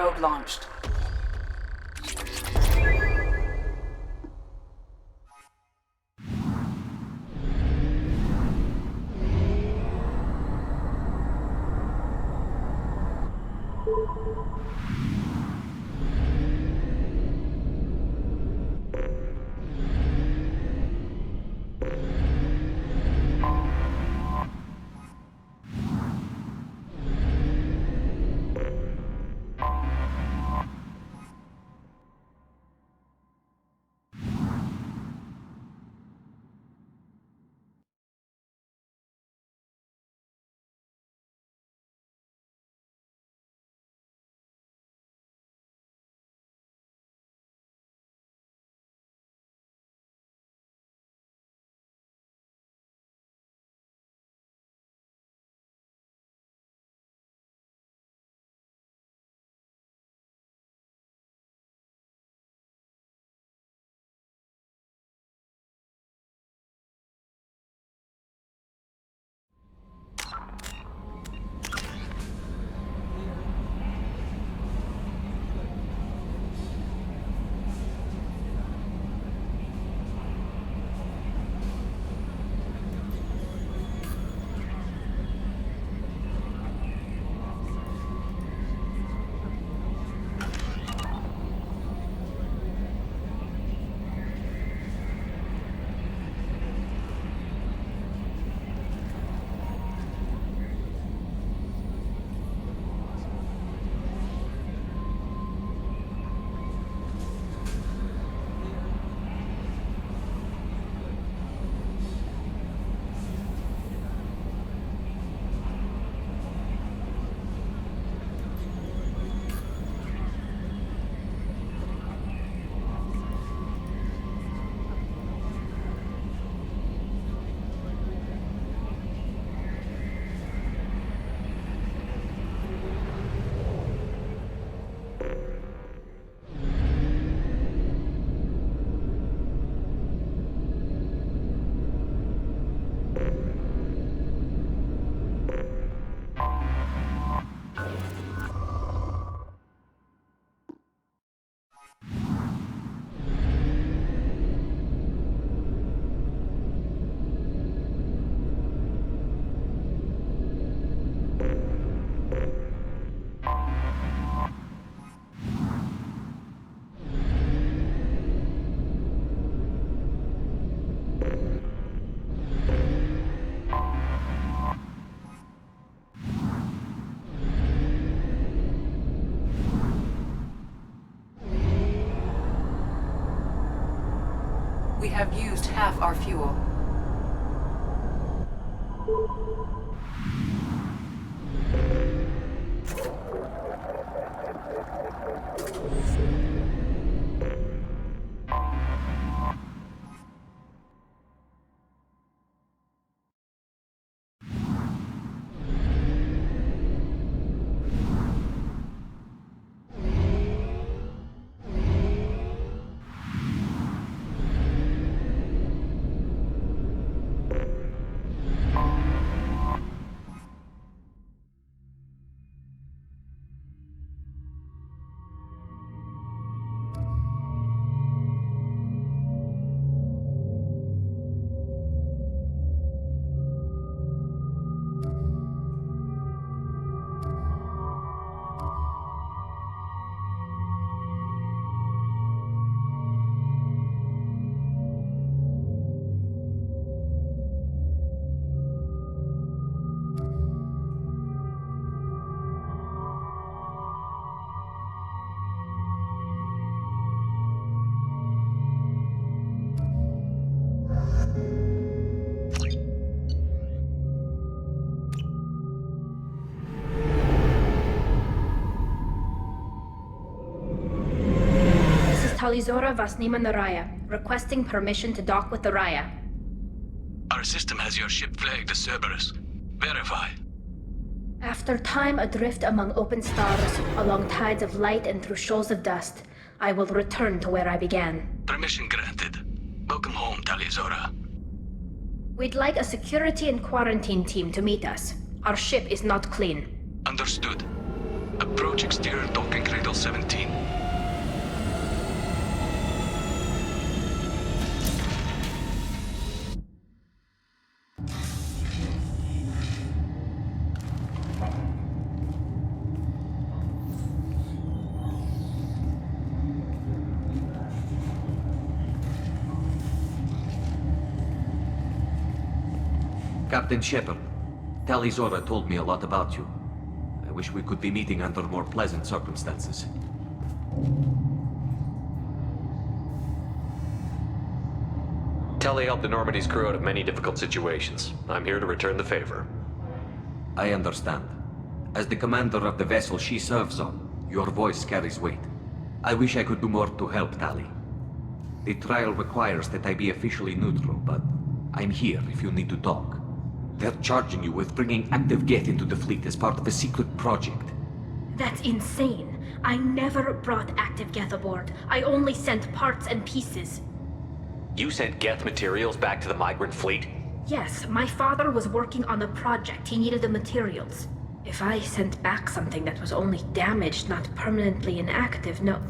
probe launched. We have used half our fuel. Talizora Vasnima Naraya, requesting permission to dock with the Raya. Our system has your ship flagged as Cerberus. Verify. After time adrift among open stars, along tides of light and through shoals of dust, I will return to where I began. Permission granted. Welcome home, Talizora. We'd like a security and quarantine team to meet us. Our ship is not clean. Understood. Approach exterior docking cradle Material 17. Captain Shepard, Tali Zora told me a lot about you. I wish we could be meeting under more pleasant circumstances. Tali helped the Normandy's crew out of many difficult situations. I'm here to return the favor. I understand. As the commander of the vessel she serves on, your voice carries weight. I wish I could do more to help Tali. The trial requires that I be officially neutral, but I'm here if you need to talk. They're charging you with bringing active Geth into the fleet as part of a secret project. That's insane. I never brought active Geth aboard. I only sent parts and pieces. You sent Geth materials back to the migrant fleet? Yes, my father was working on a project. He needed the materials. If I sent back something that was only damaged, not permanently inactive, no,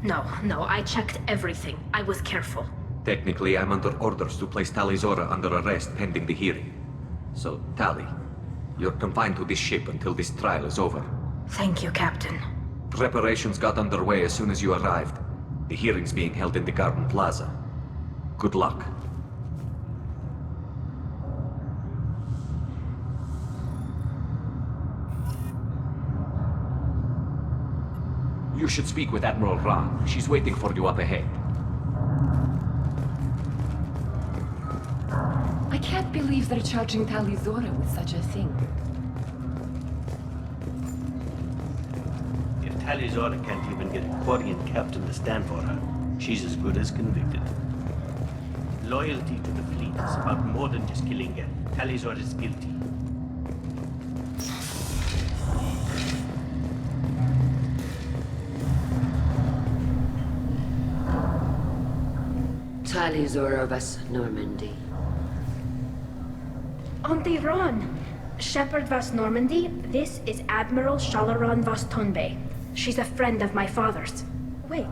I checked everything. I was careful. Technically, I'm under orders to place Tali Zora under arrest pending the hearing. So, Tali, you're confined to this ship until this trial is over. Thank you, Captain. Preparations got underway as soon as you arrived. The hearing's being held in the Garden Plaza. Good luck. You should speak with Admiral Ran. She's waiting for you up ahead. I can't believe they're charging Tali Zora with such a thing. If Tali Zora can't even get a Quarian captain to stand for her, she's as good as convicted. Loyalty to the fleet is about more than just killing Geth. Tali Zora is guilty. Tali Zora vas Normandy. Auntie Ron! Shepard Vas Normandy, this is Admiral Shalaran Vas Tonbe. She's a friend of my father's. Wait,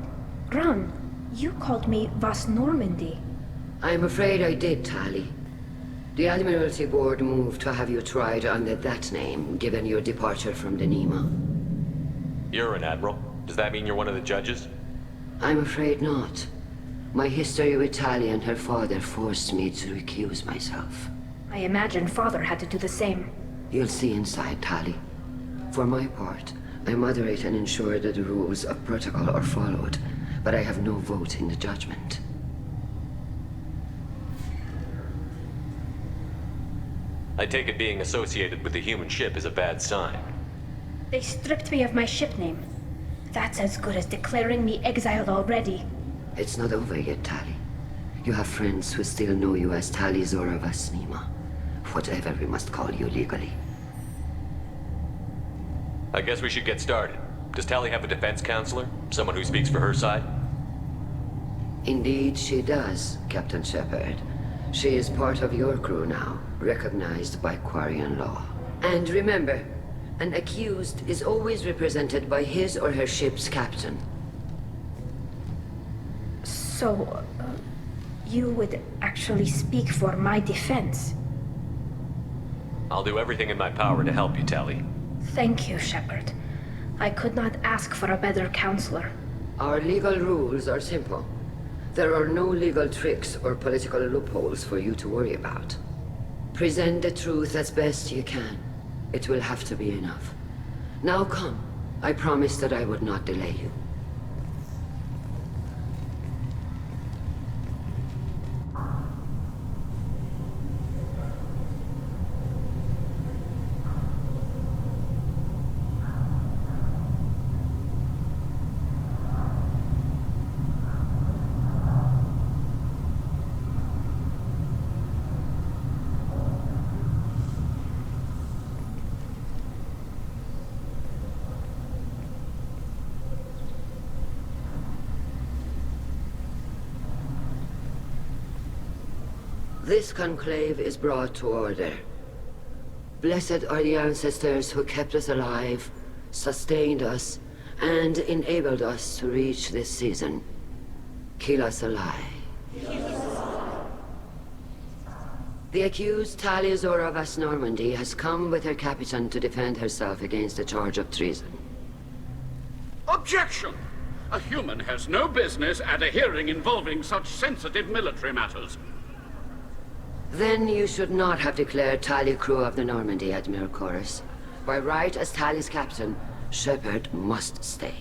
Ron, you called me Vas Normandy. I'm afraid I did, Tali. The Admiralty Board moved to have you tried under that name, given your departure from the Nima. You're an admiral. Does that mean you're one of the judges? I'm afraid not. My history with Tali and her father forced me to recuse myself. I imagine father had to do the same. You'll see inside, Tali. For my part, I moderate and ensure that the rules of protocol are followed, but I have no vote in the judgment. I take it being associated with the human ship is a bad sign. They stripped me of my ship name. That's as good as declaring me exiled already. It's not over yet, Tali. You have friends who still know you as Tali Zora Vas Nima. Whatever we must call you legally. I guess we should get started. Does Tali have a defense counselor? Someone who speaks for her side? Indeed, she does, Captain Shepard. She is part of your crew now, recognized by Quarian law. And remember, an accused is always represented by his or her ship's captain. So, you would actually speak for my defense? I'll do everything in my power to help you, Tali. Thank you, Shepard. I could not ask for a better counselor. Our legal rules are simple. There are no legal tricks or political loopholes for you to worry about. Present the truth as best you can. It will have to be enough. Now come. I promised that I would not delay you. This conclave is brought to order. Blessed are the ancestors who kept us alive, sustained us, and enabled us to reach this season. Keelah Se'lai. The accused Talia Zora Vas Normandy has come with her Capitan to defend herself against a charge of treason. Objection! A human has no business at a hearing involving such sensitive military matters. Then you should not have declared Talia crew of the Normandy, Admiral Chorus. By right as Talia's captain, Shepard must stay.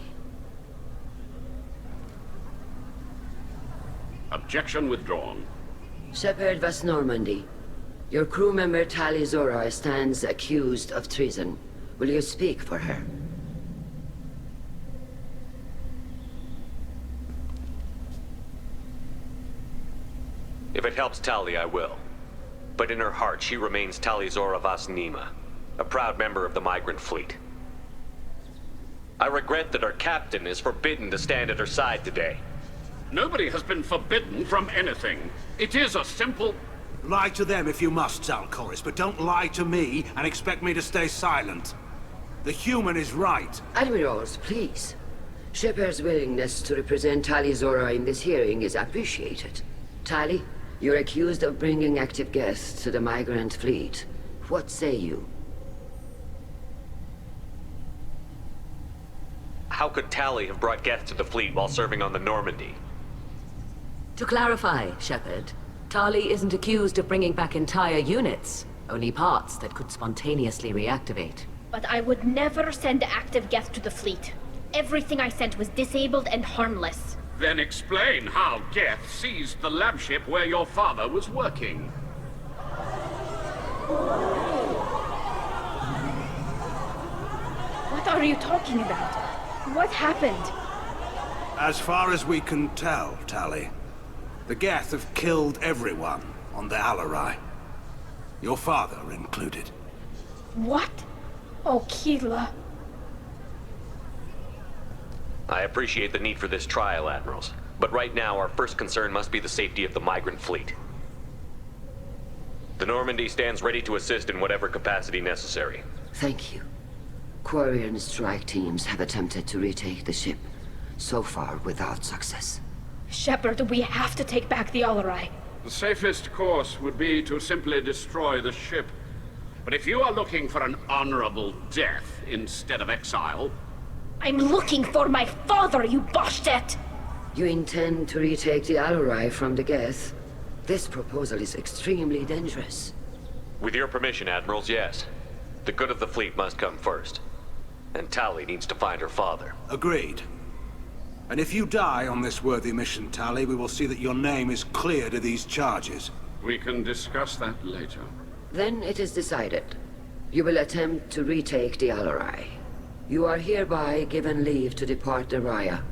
Objection withdrawn. Shepard Vas Normandy, your crew member Talia Zora stands accused of treason. Will you speak for her? If it helps Tali, I will. But in her heart, she remains Tali Zora Vas Nema, a proud member of the migrant fleet. I regret that our captain is forbidden to stand at her side today. Nobody has been forbidden from anything. It is a simple... Lie to them if you must, Zal'Koris, but don't lie to me and expect me to stay silent. The human is right. Admirals, please. Shepard's willingness to represent Talia Zora in this hearing is appreciated. Tali, you're accused of bringing active guests to the migrant fleet. What say you? How could Tali have brought guests to the fleet while serving on the Normandy? To clarify, Shepard, Tali isn't accused of bringing back entire units, only parts that could spontaneously reactivate. But I would never send active guests to the fleet. Everything I sent was disabled and harmless. Then explain how Geth seized the lab ship where your father was working. What are you talking about? What happened? As far as we can tell, Tali, the Geth have killed everyone on the Alarai. Your father included. What? Oh, Keelah. I appreciate the need for this trial, Admirals. But right now, our first concern must be the safety of the migrant fleet. The Normandy stands ready to assist in whatever capacity necessary. Thank you. Quarian strike teams have attempted to retake the ship, so far without success. Shepard, we have to take back the Alarai. The safest course would be to simply destroy the ship. But if you are looking for an honorable death instead of exile... I'm looking for my father, you Bastet! You intend to retake the Alarai from the Geth? This proposal is extremely dangerous. With your permission, Admirals, yes. The good of the fleet must come first. And Tali needs to find her father. Agreed. And if you die on this worthy mission, Tali, we will see that your name is cleared of these charges. We can discuss that later. Then it is decided. You will attempt to retake the Alarai. You are hereby given leave to depart the Raya.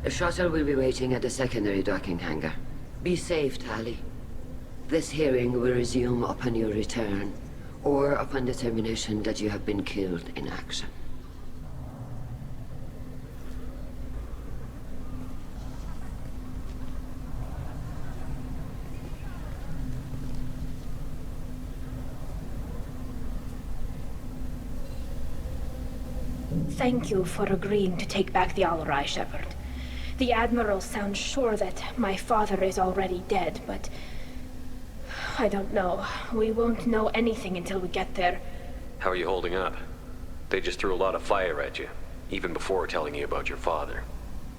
A shuttle will be waiting at the secondary docking hangar. Be safe, Tali. This hearing will resume upon your return, or upon determination that you have been killed in action. Thank you for agreeing to take back the Alarai, Shepard. The Admiral sounds sure that my father is already dead, but... I don't know. We won't know anything until we get there. How are you holding up? They just threw a lot of fire at you, even before telling you about your father.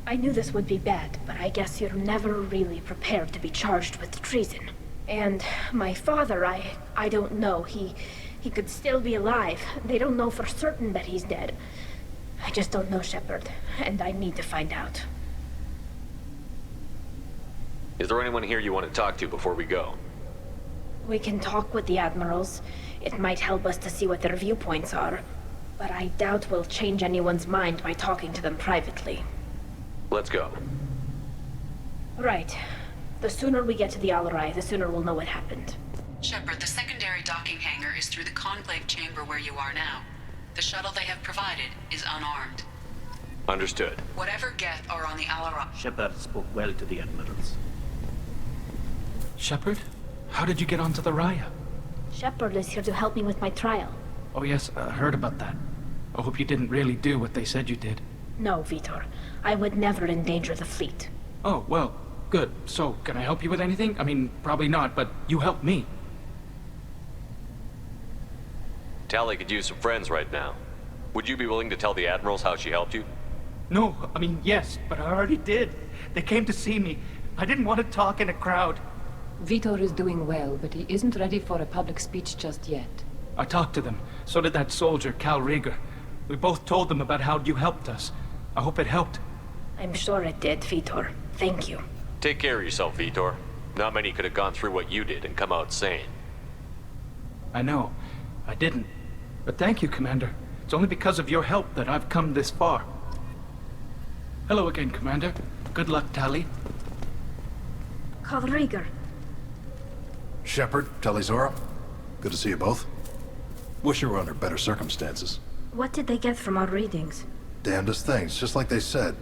I knew this would be bad, but I guess you're never really prepared to be charged with treason. And my father, I don't know. He could still be alive. They don't know for certain that he's dead. I just don't know, Shepard, and I need to find out. Is there anyone here you want to talk to before we go? We can talk with the Admirals. It might help us to see what their viewpoints are. But I doubt we'll change anyone's mind by talking to them privately. Let's go. Right. The sooner we get to the Alarai, the sooner we'll know what happened. Shepard, the secondary docking hangar is through the conclave chamber where you are now. The shuttle they have provided is unarmed. Understood. Whatever Geth are on the Alarai... Shepard spoke well to the Admirals. Shepard? How did you get onto the Raya? Shepard is here to help me with my trial. Oh yes, heard about that. I hope you didn't really do what they said you did. No, Vitor. I would never endanger the fleet. Oh, well, good. So, can I help you with anything? I mean, probably not, but you helped me. Tali could use some friends right now. Would you be willing to tell the Admirals how she helped you? No, I mean, yes, but I already did. They came to see me. I didn't want to talk in a crowd. Vitor is doing well, but he isn't ready for a public speech just yet. I talked to them. So did that soldier, Cal Rieger. We both told them about how you helped us. I hope it helped. I'm sure it did, Vitor. Thank you. Take care of yourself, Vitor. Not many could have gone through what you did and come out sane. I know. I didn't. But thank you, Commander. It's only because of your help that I've come this far. Hello again, Commander. Good luck, Tali. Cal Rieger. Shepard, Talizora. Good to see you both. Wish you were under better circumstances. What did they get from our readings? Damnedest things, just like they said.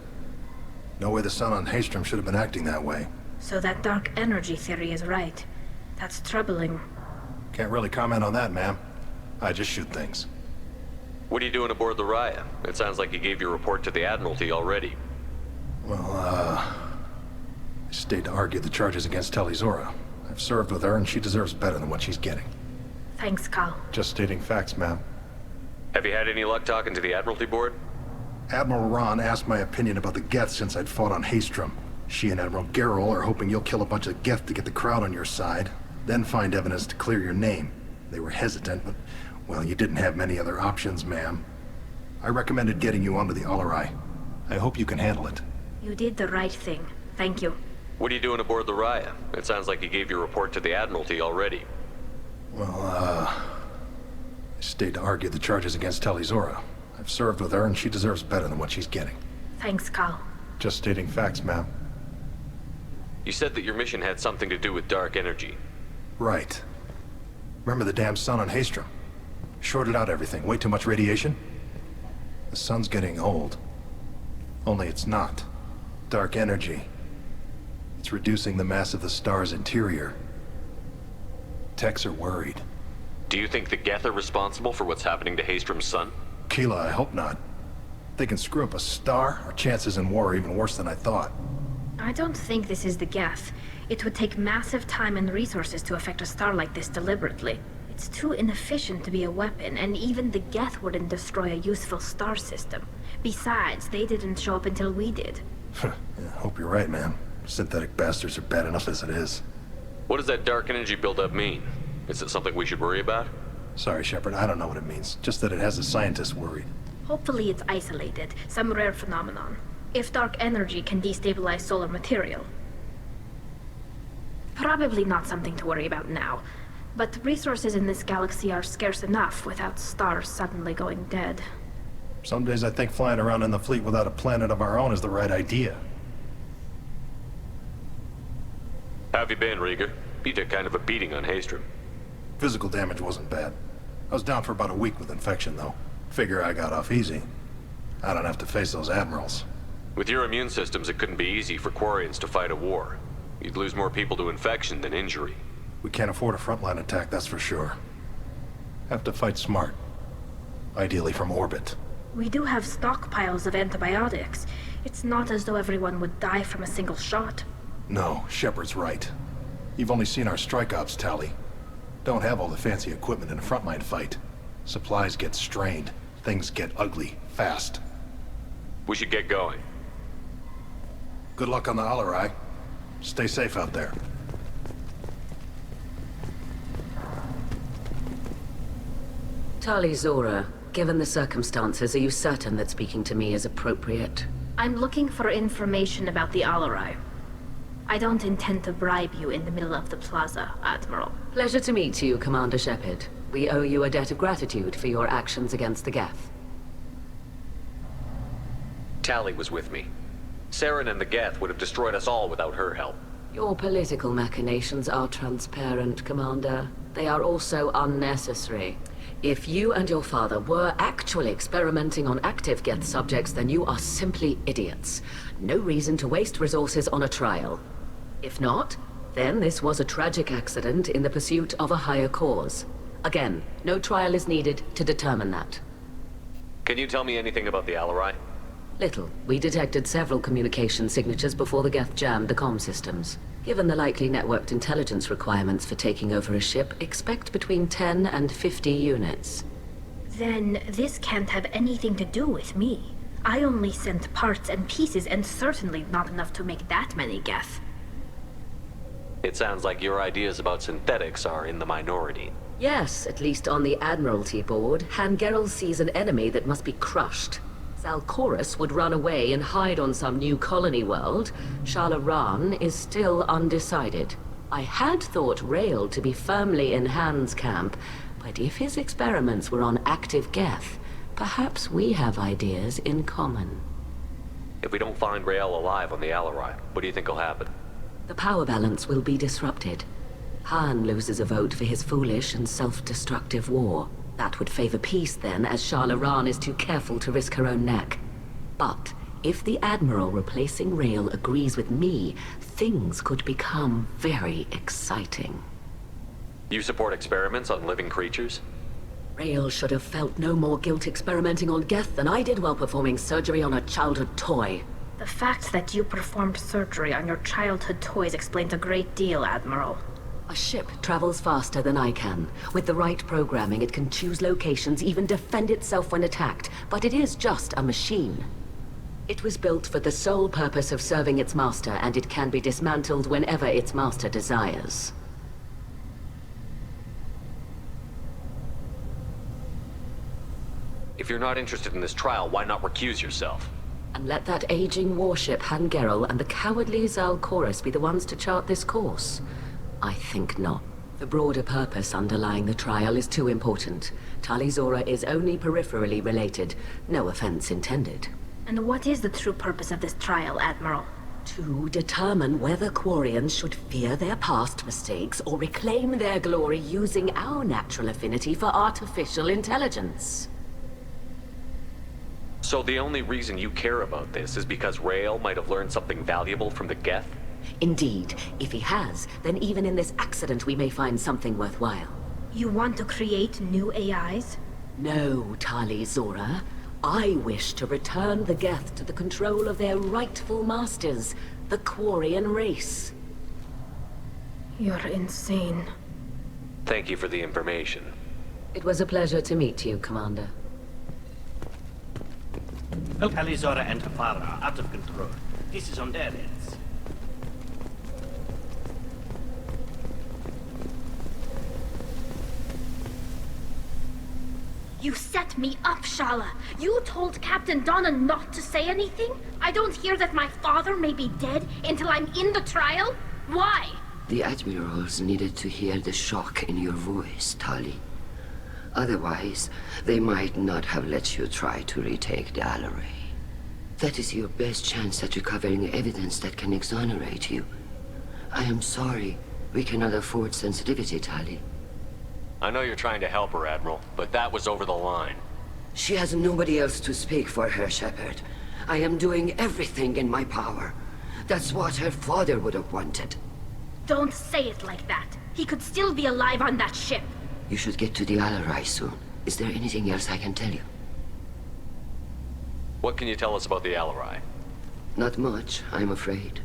No way the sun on Haestrom should have been acting that way. So that dark energy theory is right. That's troubling. Can't really comment on that, ma'am. I just shoot things. What are you doing aboard the Raya? It sounds like you gave your report to the Admiralty already. Well, I stayed to argue the charges against Talizora. I've served with her, and she deserves better than what she's getting. Thanks, Cal. Just stating facts, ma'am. Have you had any luck talking to the Admiralty Board? Admiral Ron asked my opinion about the Geth since I'd fought on Haestrom. She and Admiral Gerrel are hoping you'll kill a bunch of Geth to get the crowd on your side, then find evidence to clear your name. They were hesitant, but, well, you didn't have many other options, ma'am. I recommended getting you onto the Alarai. I hope you can handle it. You did the right thing. Thank you. What are you doing aboard the Raya? It sounds like you gave your report to the Admiralty already. Well, I stayed to argue the charges against Talizora. I've served with her, and she deserves better than what she's getting. Thanks, Cal. Just stating facts, ma'am. You said that your mission had something to do with dark energy. Right. Remember the damn sun on Haestrom? Shorted out everything. Way too much radiation? The sun's getting old. Only it's not. Dark energy. It's reducing the mass of the star's interior. Techs are worried. Do you think the Geth are responsible for what's happening to Haestrom's sun? Keela, I hope not. If they can screw up a star, our chances in war are even worse than I thought. I don't think this is the Geth. It would take massive time and resources to affect a star like this deliberately. It's too inefficient to be a weapon, and even the Geth wouldn't destroy a useful star system. Besides, they didn't show up until we did. Yeah, hope you're right, man. Synthetic bastards are bad enough as it is. What does that dark energy buildup mean? Is it something we should worry about? Sorry, Shepard, I don't know what it means. Just that it has the scientists worried. Hopefully it's isolated, some rare phenomenon. If dark energy can destabilize solar material. Probably not something to worry about now. But resources in this galaxy are scarce enough without stars suddenly going dead. Some days I think flying around in the fleet without a planet of our own is the right idea. How have you been, Rieger? You took kind of a beating on Haestrom. Physical damage wasn't bad. I was down for about a week with infection, though. Figure I got off easy. I don't have to face those admirals. With your immune systems, it couldn't be easy for Quarians to fight a war. You'd lose more people to infection than injury. We can't afford a frontline attack, that's for sure. Have to fight smart. Ideally from orbit. We do have stockpiles of antibiotics. It's not as though everyone would die from a single shot. No, Shepard's right. You've only seen our strike ops, Tali. Don't have all the fancy equipment in a frontline fight. Supplies get strained. Things get ugly, fast. We should get going. Good luck on the Alarai. Stay safe out there. Talizora, given the circumstances, are you certain that speaking to me is appropriate? I'm looking for information about the Alarai. I don't intend to bribe you in the middle of the plaza, Admiral. Pleasure to meet you, Commander Shepard. We owe you a debt of gratitude for your actions against the Geth. Tali was with me. Saren and the Geth would have destroyed us all without her help. Your political machinations are transparent, Commander. They are also unnecessary. If you and your father were actually experimenting on active Geth subjects, then you are simply idiots. No reason to waste resources on a trial. If not, then this was a tragic accident in the pursuit of a higher cause. Again, no trial is needed to determine that. Can you tell me anything about the Alarai? Little. We detected several communication signatures before the Geth jammed the comm systems. Given the likely networked intelligence requirements for taking over a ship, expect between 10 and 50 units. Then this can't have anything to do with me. I only sent parts and pieces, and certainly not enough to make that many Geth. It sounds like your ideas about synthetics are in the minority. Yes, at least on the Admiralty board, Hangerel sees an enemy that must be crushed. Zalcorus would run away and hide on some new colony world. Shala-Ran is still undecided. I had thought Rael to be firmly in Han's camp, but if his experiments were on active Geth, perhaps we have ideas in common. If we don't find Rael alive on the Alarai, what do you think will happen? The power balance will be disrupted. Han loses a vote for his foolish and self-destructive war. That would favor peace then, as Shala-Ran is too careful to risk her own neck. But if the Admiral replacing Rael agrees with me, things could become very exciting. You support experiments on living creatures? Rael should have felt no more guilt experimenting on Geth than I did while performing surgery on a childhood toy. The fact that you performed surgery on your childhood toys explains a great deal, Admiral. A ship travels faster than I can. With the right programming, it can choose locations, even defend itself when attacked. But it is just a machine. It was built for the sole purpose of serving its master, and it can be dismantled whenever its master desires. If you're not interested in this trial, why not recuse yourself? And let that aging warship Hangerel and the cowardly Zalcorus be the ones to chart this course? I think not. The broader purpose underlying the trial is too important. Tali'Zorah is only peripherally related. No offense intended. And what is the true purpose of this trial, Admiral? To determine whether Quarians should fear their past mistakes or reclaim their glory using our natural affinity for artificial intelligence. So the only reason you care about this is because Rael might have learned something valuable from the Geth? Indeed. If he has, then even in this accident we may find something worthwhile. You want to create new AIs? No, Tali'Zorah. I wish to return the Geth to the control of their rightful masters, the Quarian race. You're insane. Thank you for the information. It was a pleasure to meet you, Commander. Tali'Zorah and Hafara are out of control. This is on their heads. You set me up, Shala. You told Captain Donna not to say anything? I don't hear that my father may be dead until I'm in the trial? Why? The Admirals needed to hear the shock in your voice, Tali. Otherwise, they might not have let you try to retake the Alarai. That is your best chance at recovering evidence that can exonerate you. I am sorry. We cannot afford sensitivity, Tali. I know you're trying to help her, Admiral, but that was over the line. She has nobody else to speak for her, Shepard. I am doing everything in my power. That's what her father would have wanted. Don't say it like that. He could still be alive on that ship. You should get to the Alarai soon. Is there anything else I can tell you? What can you tell us about the Alarai? Not much, I'm afraid.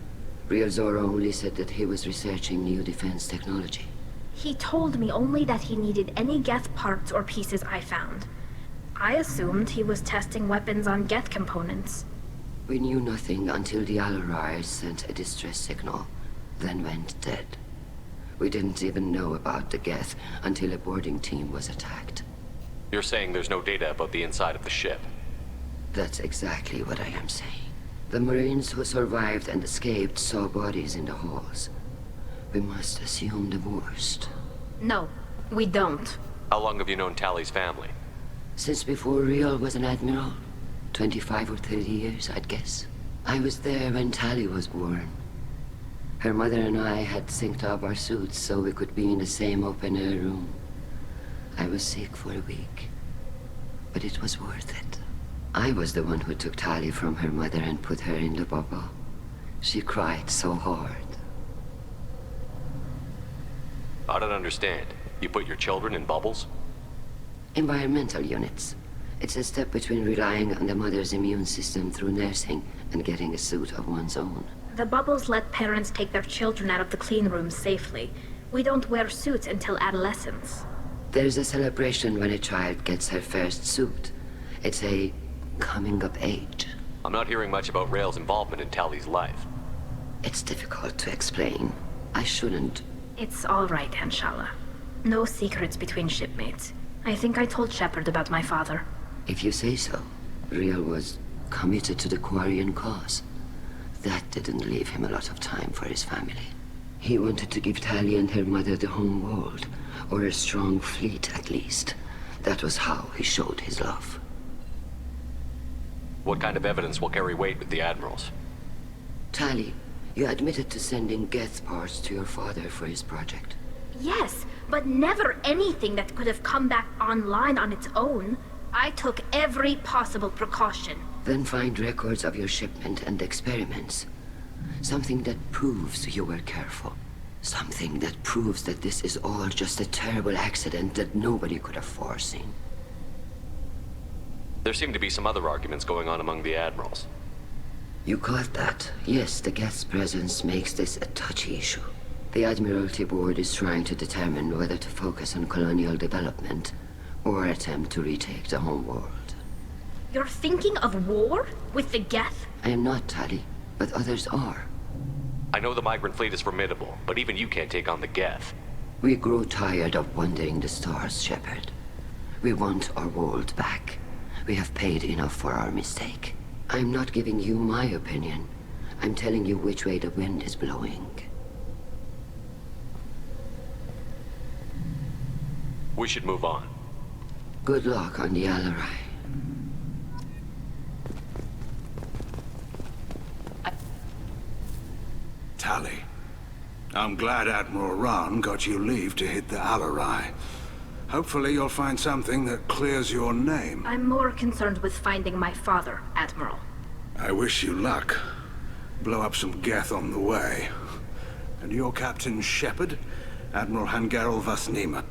Real Zora only said that he was researching new defense technology. He told me only that he needed any Geth parts or pieces I found. I assumed he was testing weapons on Geth components. We knew nothing until the Alarai sent a distress signal, then went dead. We didn't even know about the Geth until a boarding team was attacked. You're saying there's no data about the inside of the ship? That's exactly what I am saying. The Marines who survived and escaped saw bodies in the halls. We must assume the worst. No, we don't. How long have you known Tali's family? Since before Riel was an admiral. 25 or 30 years, I'd guess. I was there when Tali was born. Her mother and I had synced up our suits so we could be in the same open-air room. I was sick for a week, but it was worth it. I was the one who took Tali from her mother and put her in the bubble. She cried so hard. I don't understand. You put your children in bubbles? Environmental units. It's a step between relying on the mother's immune system through nursing and getting a suit of one's own. The bubbles let parents take their children out of the clean rooms safely. We don't wear suits until adolescence. There's a celebration when a child gets her first suit. It's a coming of age. I'm not hearing much about Rael's involvement in Tally's life. It's difficult to explain. I shouldn't. It's all right, Anshala. No secrets between shipmates. I think I told Shepard about my father. If you say so. Rael was committed to the Quarian cause. That didn't leave him a lot of time for his family. He wanted to give Tali and her mother the home world, or a strong fleet at least. That was how he showed his love. What kind of evidence will carry weight with the Admirals? Tali, you admitted to sending Geth parts to your father for his project. Yes, but never anything that could have come back online on its own. I took every possible precaution. Then find records of your shipment and experiments. Something that proves you were careful. Something that proves that this is all just a terrible accident that nobody could have foreseen. There seem to be some other arguments going on among the Admirals. You caught that? Yes, the Geth's presence makes this a touchy issue. The Admiralty Board is trying to determine whether to focus on colonial development or attempt to retake the home world. You're thinking of war? With the Geth? I am not, Tali, but others are. I know the migrant fleet is formidable, but even you can't take on the Geth. We grow tired of wandering the stars, Shepard. We want our world back. We have paid enough for our mistake. I'm not giving you my opinion. I'm telling you which way the wind is blowing. We should move on. Good luck on the Alarai. Tali, I'm glad Admiral Rahn got you leave to hit the Alarai. Hopefully you'll find something that clears your name. I'm more concerned with finding my father, Admiral. I wish you luck. Blow up some Geth on the way. And your Captain Shepard, Admiral Hangarel Vasnima.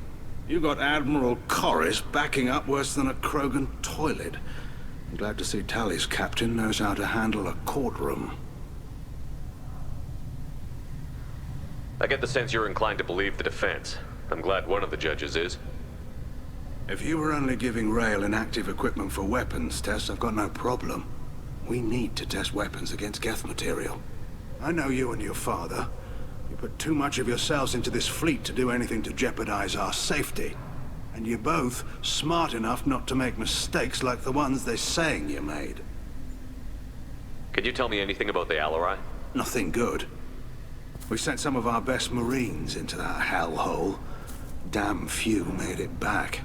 You got Admiral Corris backing up worse than a Krogan toilet. I'm glad to see Tali's captain knows how to handle a courtroom. I get the sense you're inclined to believe the defense. I'm glad one of the judges is. If you were only giving Rael inactive equipment for weapons tests, I've got no problem. We need to test weapons against Geth material. I know you and your father. You put too much of yourselves into this fleet to do anything to jeopardize our safety. And you're both smart enough not to make mistakes like the ones they're saying you made. Can you tell me anything about the Alarai? Nothing good. We sent some of our best Marines into that hellhole. Damn few made it back.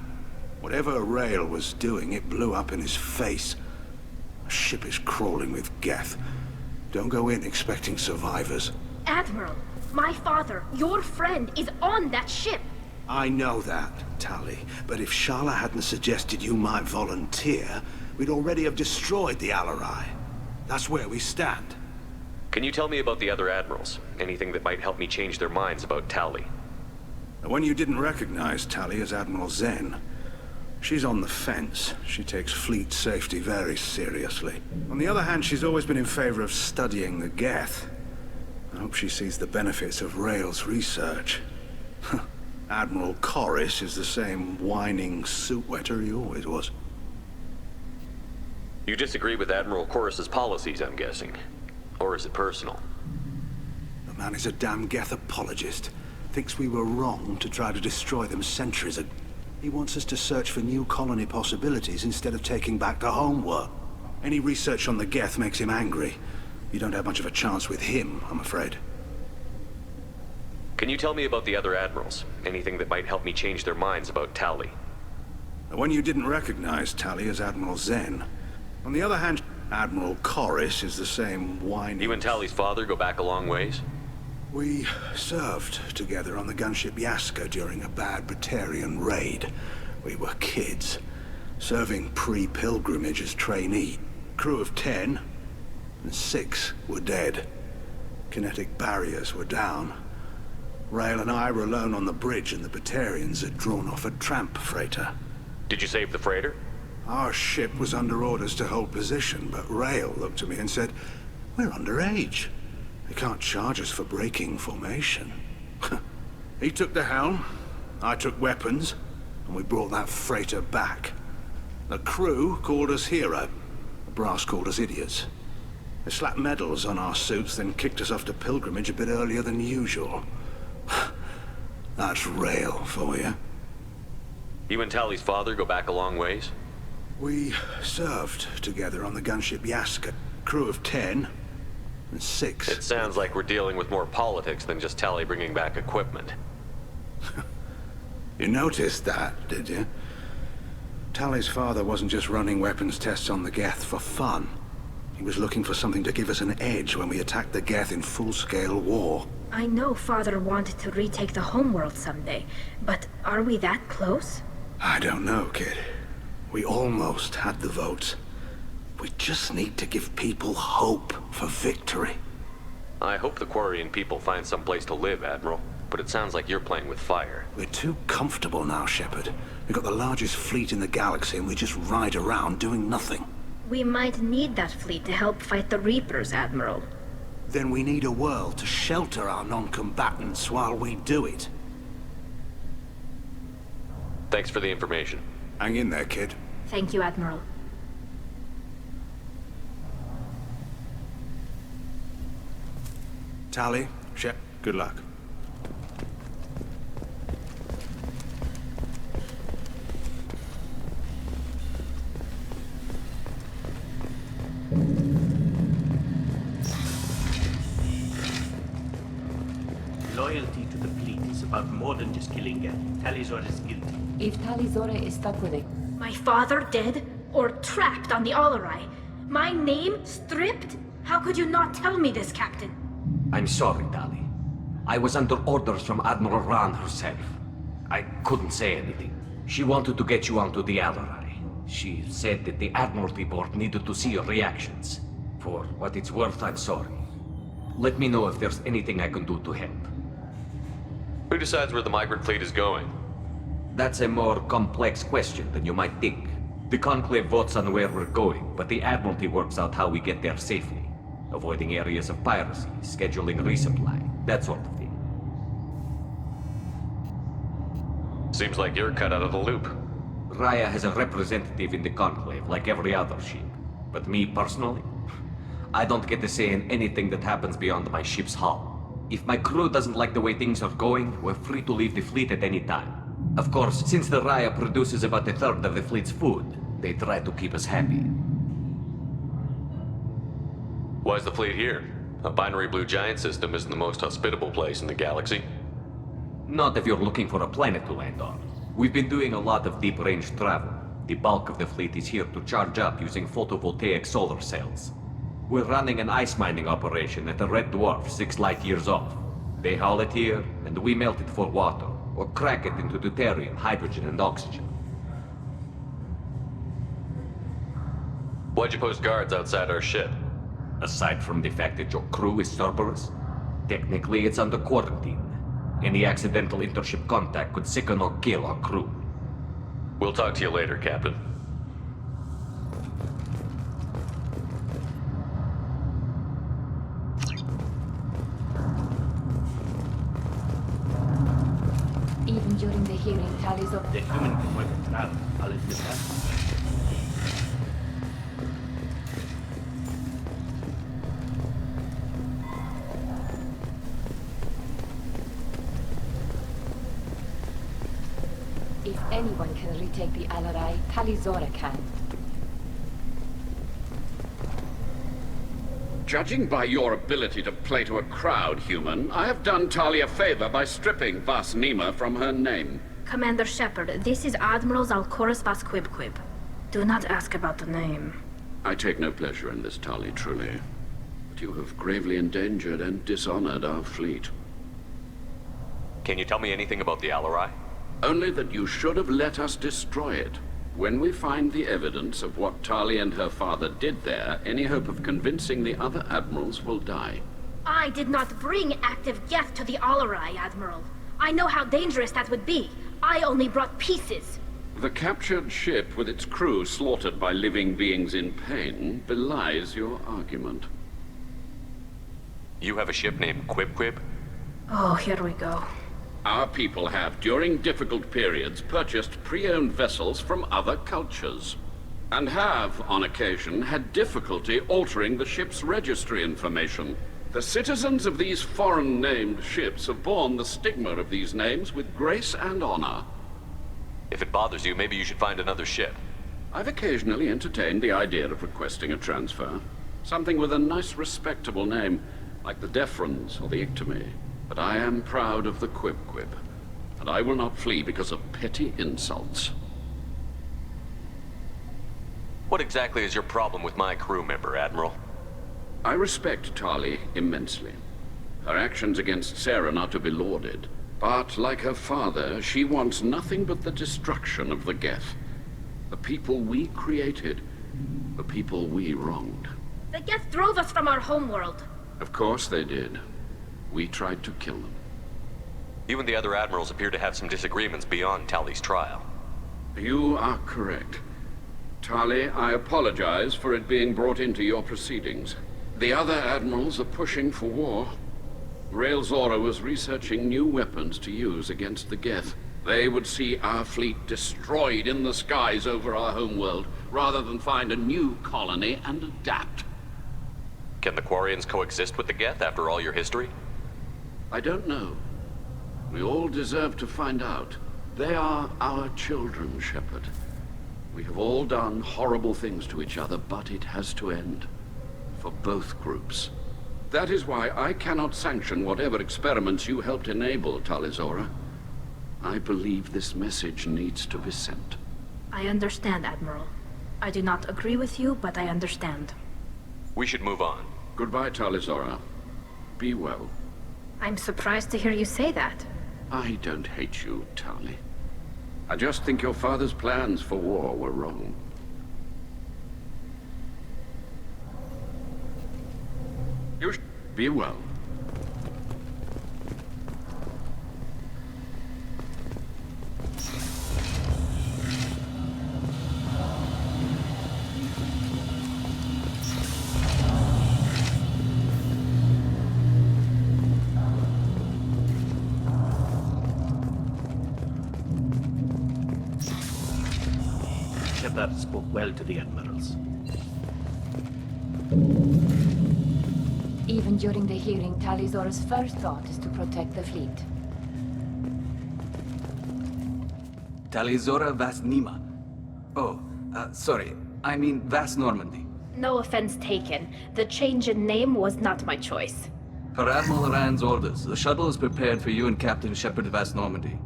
Whatever Rael was doing, it blew up in his face. A ship is crawling with Geth. Don't go in expecting survivors. Admiral, my father, your friend, is on that ship. I know that, Tali, but if Shala hadn't suggested you might volunteer, we'd already have destroyed the Alarai. That's where we stand. Can you tell me about the other Admirals? Anything that might help me change their minds about Tali? The one you didn't recognize, Tali, is Admiral Zen. She's on the fence. She takes fleet safety very seriously. On the other hand, she's always been in favor of studying the Geth. I hope she sees the benefits of Rael's research. Admiral Corris is the same whining suit wetter he always was. You disagree with Admiral Corris's policies, I'm guessing. Or is it personal? The man is a damn Geth apologist. Thinks we were wrong to try to destroy them centuries ago. He wants us to search for new colony possibilities instead of taking back the homework. Any research on the Geth makes him angry. You don't have much of a chance with him, I'm afraid. Can you tell me about the other Admirals? Anything that might help me change their minds about Tali? The one you didn't recognize, Tali, is Admiral Zen. On the other hand, Admiral Corris is the same whining... You and Tali's father go back a long ways? We served together on the gunship Yaska during a bad Batarian raid. We were kids, serving pre-pilgrimage as trainee. Crew of 10, and 6 were dead. Kinetic barriers were down. Rael and I were alone on the bridge, and the Batarians had drawn off a tramp freighter. Did you save the freighter? Our ship was under orders to hold position, but Rail looked at me and said, "We're underage. They can't charge us for breaking formation." He took the helm, I took weapons, and we brought that freighter back. The crew called us hero. The brass called us idiots. They slapped medals on our suits, then kicked us off to pilgrimage a bit earlier than usual. That's Rail for you. You and Tally's father go back a long ways? We served together on the gunship Yaska. Crew of 10 and 6. It sounds like we're dealing with more politics than just Tally bringing back equipment. You noticed that, did you? Tally's father wasn't just running weapons tests on the Geth for fun. He was looking for something to give us an edge when we attacked the Geth in full-scale war. I know Father wanted to retake the homeworld someday, but are we that close? I don't know, kid. We almost had the votes. We just need to give people hope for victory. I hope the Quarian people find some place to live, Admiral. But it sounds like you're playing with fire. We're too comfortable now, Shepard. We've got the largest fleet in the galaxy and we just ride around doing nothing. We might need that fleet to help fight the Reapers, Admiral. Then we need a world to shelter our non-combatants while we do it. Thanks for the information. Hang in there, kid. Thank you, Admiral. Tally, Shep, good luck. Loyalty to the fleet is about more than just killing Geth. Tali'Zorah is guilty. If Tali'Zorah is stuck with it... My father dead? Or trapped on the Alarai? My name stripped? How could you not tell me this, Captain? I'm sorry, Tali. I was under orders from Admiral Raan herself. I couldn't say anything. She wanted to get you onto the Alarai. She said that the Admiralty Board needed to see your reactions. For what it's worth, I'm sorry. Let me know if there's anything I can do to help. Who decides where the migrant fleet is going? That's a more complex question than you might think. The Conclave votes on where we're going, but the Admiralty works out how we get there safely. Avoiding areas of piracy, scheduling resupply, that sort of thing. Seems like you're cut out of the loop. Raya has a representative in the Conclave, like every other ship. But me, personally, I don't get to say in anything that happens beyond my ship's hull. If my crew doesn't like the way things are going, we're free to leave the fleet at any time. Of course, since the Raya produces about a third of the fleet's food, they try to keep us happy. Why's the fleet here? A binary blue giant system isn't the most hospitable place in the galaxy. Not if you're looking for a planet to land on. We've been doing a lot of deep-range travel. The bulk of the fleet is here to charge up using photovoltaic solar cells. We're running an ice mining operation at the Red Dwarf 6 light years off. They haul it here, and we melt it for water, or crack it into deuterium, hydrogen, and oxygen. Why'd you post guards outside our ship? Aside from the fact that your crew is Cerberus, technically it's under quarantine. Any accidental intership contact could sicken or kill our crew. We'll talk to you later, Captain. Even during the hearing, Tali'Zorah... The human can work a trap. I'll admit that. If anyone can retake the Alarai, Tali'Zorah can. Judging by your ability to play to a crowd, human, I have done Tali a favor by stripping Vas Nima from her name. Commander Shepard, this is Admiral Zalkorus Vas Quibquib. Do not ask about the name. I take no pleasure in this, Tali, truly. But you have gravely endangered and dishonored our fleet. Can you tell me anything about the Alarai? Only that you should have let us destroy it. When we find the evidence of what Tali and her father did there, any hope of convincing the other admirals will die. I did not bring active Geth to the Alarai, Admiral. I know how dangerous that would be. I only brought pieces. The captured ship with its crew slaughtered by living beings in pain belies your argument. You have a ship named Quib-Quib? Oh, here we go. Our people have, during difficult periods, purchased pre-owned vessels from other cultures, and have, on occasion, had difficulty altering the ship's registry information. The citizens of these foreign-named ships have borne the stigma of these names with grace and honor. If it bothers you, maybe you should find another ship. I've occasionally entertained the idea of requesting a transfer. Something with a nice, respectable name, like the Defrons or the Ictomy. But I am proud of the Quib-Quib, and I will not flee because of petty insults. What exactly is your problem with my crew member, Admiral? I respect Tali immensely. Her actions against Saren are to be lauded. But, like her father, she wants nothing but the destruction of the Geth. The people we created. The people we wronged. The Geth drove us from our homeworld. Of course they did. We tried to kill them. You and the other admirals appear to have some disagreements beyond Tali's trial. You are correct. Tali, I apologize for it being brought into your proceedings. The other admirals are pushing for war. Rael Zora was researching new weapons to use against the Geth. They would see our fleet destroyed in the skies over our homeworld, rather than find a new colony and adapt. Can the Quarians coexist with the Geth after all your history? I don't know. We all deserve to find out. They are our children, Shepard. We have all done horrible things to each other, but it has to end. For both groups. That is why I cannot sanction whatever experiments you helped enable, Talizora. I believe this message needs to be sent. I understand, Admiral. I do not agree with you, but I understand. We should move on. Goodbye, Talizora. Be well. I'm surprised to hear you say that. I don't hate you, Tali. I just think your father's plans for war were wrong. You be well. Shepard spoke well to the admirals. Even during the hearing, Talizora's first thought is to protect the fleet. Talizora Vas Nima. Oh, sorry. I mean Vas Normandy. No offense taken. The change in name was not my choice. Per Admiral Rand's orders, the shuttle is prepared for you and Captain Shepard Vas Normandy.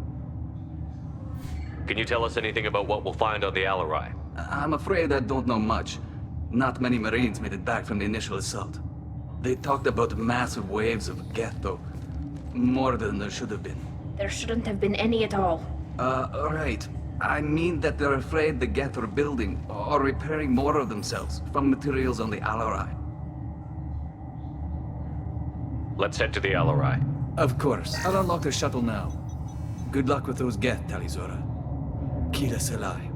Can you tell us anything about what we'll find on the Alarai? I'm afraid I don't know much. Not many Marines made it back from the initial assault. They talked about massive waves of Geth, though. More than there should have been. There shouldn't have been any at all. Right. I mean that they're afraid the Geth are building or repairing more of themselves from materials on the Alarai. Let's head to the Alarai. Of course. I'll unlock the shuttle now. Good luck with those Geth, Talizora. Kira Selai.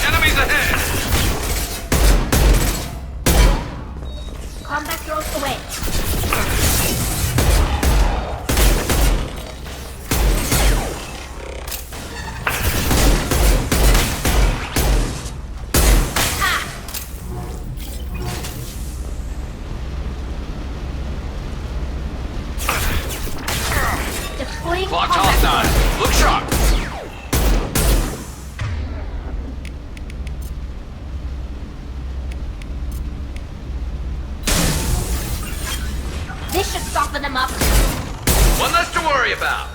Enemies ahead! Combat drones away. Deploying Clock's combat hostile. Look sharp! This should soften them up. One less to worry about.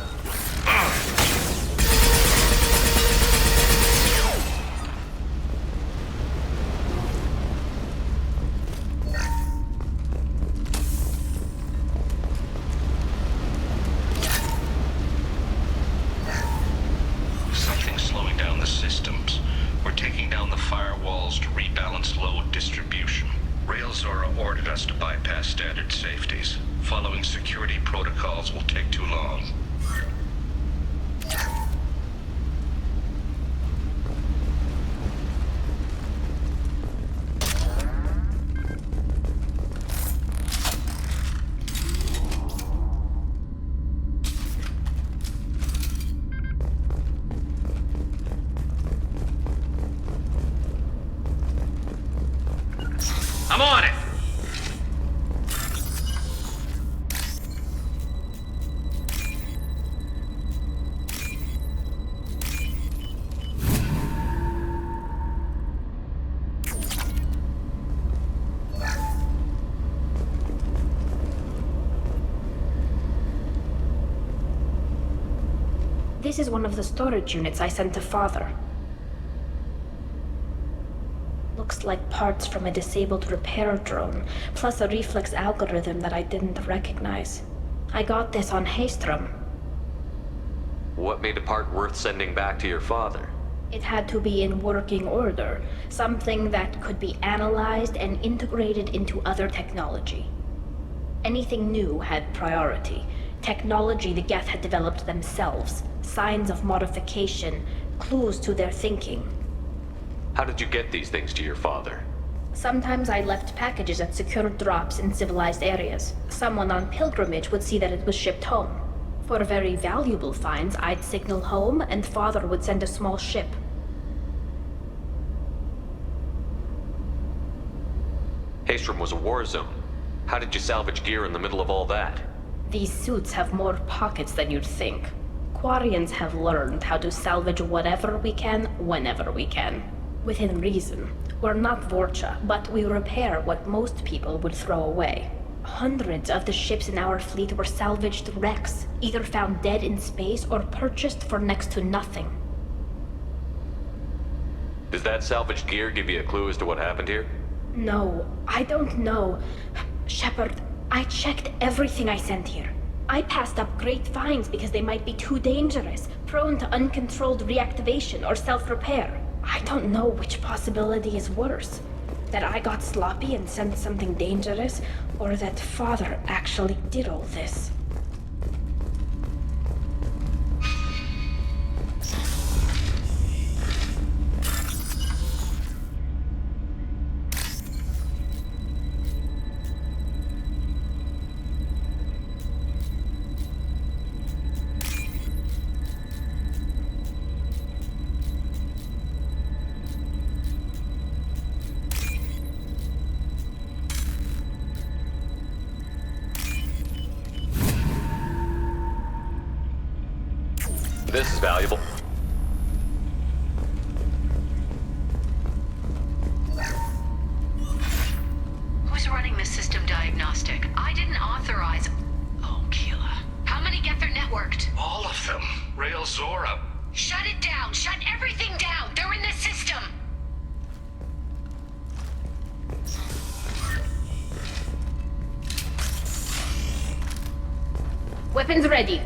This is one of the storage units I sent to Father. Looks like parts from a disabled repair drone, plus a reflex algorithm that I didn't recognize. I got this on Haestrom. What made a part worth sending back to your father? It had to be in working order, something that could be analyzed and integrated into other technology. Anything new had priority. Technology the Geth had developed themselves, signs of modification, clues to their thinking. How did you get these things to your father? Sometimes I left packages at secured drops in civilized areas. Someone on pilgrimage would see that it was shipped home. For very valuable finds, I'd signal home, and Father would send a small ship. Haestrom was a war zone. How did you salvage gear in the middle of all that? These suits have more pockets than you'd think. Quarians have learned how to salvage whatever we can, whenever we can. Within reason. We're not Vorcha, but we repair what most people would throw away. Hundreds of the ships in our fleet were salvaged wrecks, either found dead in space or purchased for next to nothing. Does that salvaged gear give you a clue as to what happened here? No, I don't know. Shepard, I checked everything I sent here. I passed up great finds because they might be too dangerous, prone to uncontrolled reactivation or self-repair. I don't know which possibility is worse. That I got sloppy and sent something dangerous, or that Father actually did all this. This is valuable. Who's running the system diagnostic? I didn't authorize... Oh, Keela. How many Geth are networked? All of them. Rail Zora. Shut it down! Shut everything down! They're in the system! Weapons ready.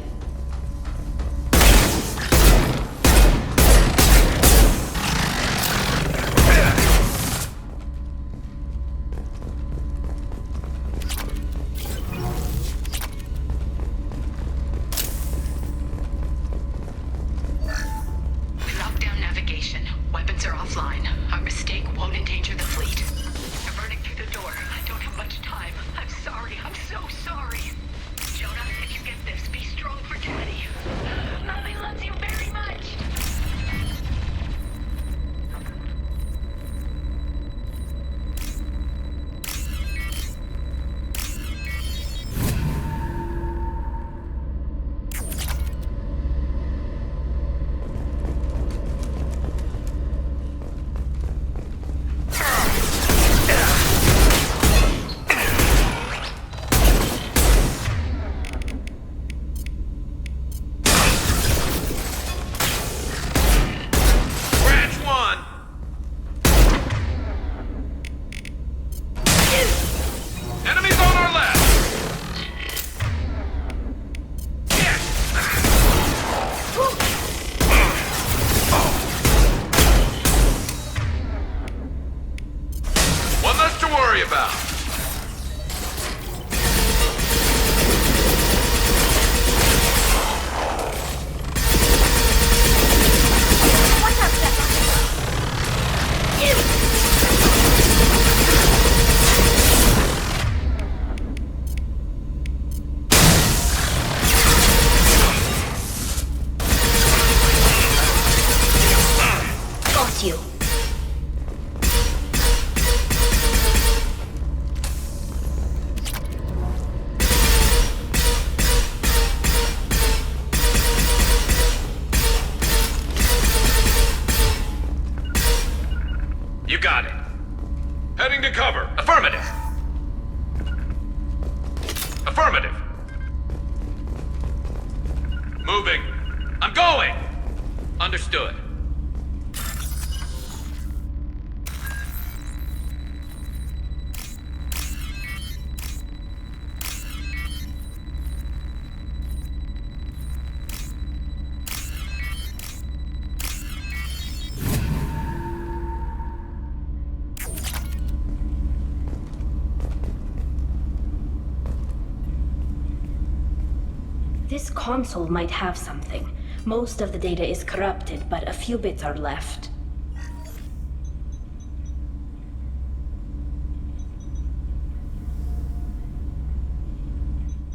I'm going! Understood. This console might have something. Most of the data is corrupted, but a few bits are left.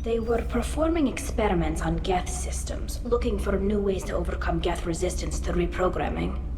They were performing experiments on Geth systems, looking for new ways to overcome Geth resistance to reprogramming.